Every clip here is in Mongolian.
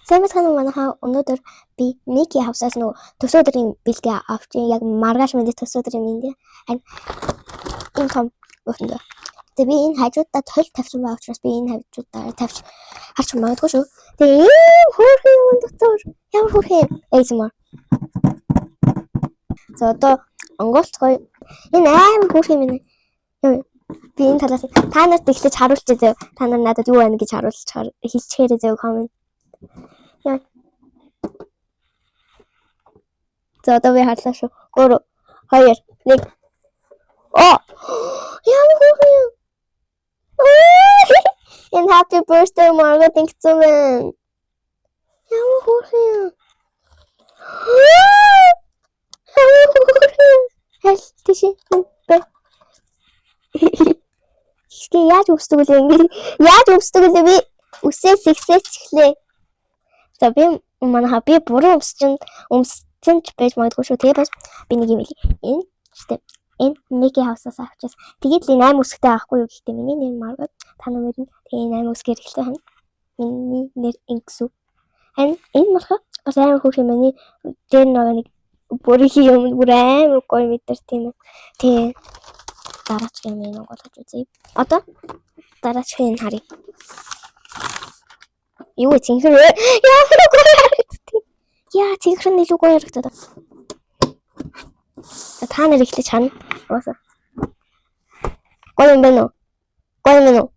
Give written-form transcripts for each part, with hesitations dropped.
Сайн байна уу манайхаа өнөөдөр би Мики хавсаас нөгөө төсөө өдрийн бэлгээ авч яг маргааш мэдээ төсөө өдрийн минь харин энэ том өгтөндөө. Тэгээ би энэ хажуудаа толь тавьсан байгаа учраас би энэ хажуудаа тавьж харч магадгүй шүү. Тэгээ ийм хөөрхөн юм дотор ямар хөөрхөн ASMR. За одоо онголцгой энэ аим хөөрхөн юм. Би энэ талаас та нарт ихлэж харуулж зөө. Та нар надад юу байна гэж хэлчихээрэй зөө комент. Яа. За одоо би харлаа шүү. 3 2 1. Оо! Ямар хөөрхөн. And happy birthday Margaret тэгсэн байна. Ямар хөөрхөн. Хэл тийш. Ихтэй яаж өсдөг вэ ингэ? Яаж өсдөг вэ би? Үсээ сэгсээчлээ. За би манайха би буруу өмссөн ч байж магадгүй шүү. Тэгээ бас би нэг юм хэлье. Энэ штэ. Энэ Мики хавсаас авчихсан. Тэгээд л 8 үсгтэй авахгүй юу гэхдээ миний нэр Маргаret. Та нар мэднэ. Тэгээ 8 үсгээр эхэлсэн хань. Миний нэр Инксү. Харин энэ болохоор бас амар хөөрхөн миний дээр нэг бүрийн юм бүр амар гоё мэдэр тийм ээ. Тэгээ дараач юм нэг болгож үзье. Одоо дараач энэ харъя. Юу цэнхэр вэ? Яа гоё. Яа цэнхэр илүү гоё харагдаад. За та нар ихлэж хана. Уусаа. Гоё юм байна уу? Гоё юм уу?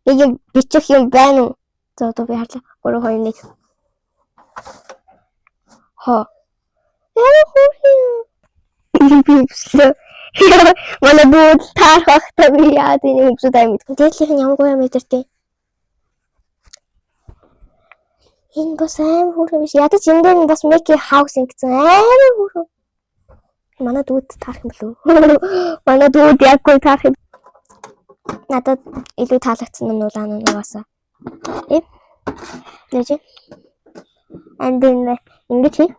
Нэг юм бичих юм байна уу? За одоо би харлаа. 3 2 1. Хоо. Яа хөөрхөн. Манай бууд таарах та би яа тийм юмсууд амьд. Дээдлийнх нь ямар гоё мэдэртэй. Энэ бас амар хөөрхөн биш. Ядаж энэ дээр бас Мики хаус ингэсэн амар хөөрхөн. Манай дүүд таарах юм болов. Манай дүүд яггүй таарах юм. Надад илүү таалагдсан нь улаан нугасаа. Эв. Лежи. And then ингэж хий.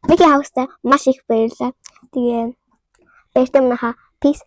Мики хаустай маш их баярлалаа. Тэгээ баяртай манайхаа peace.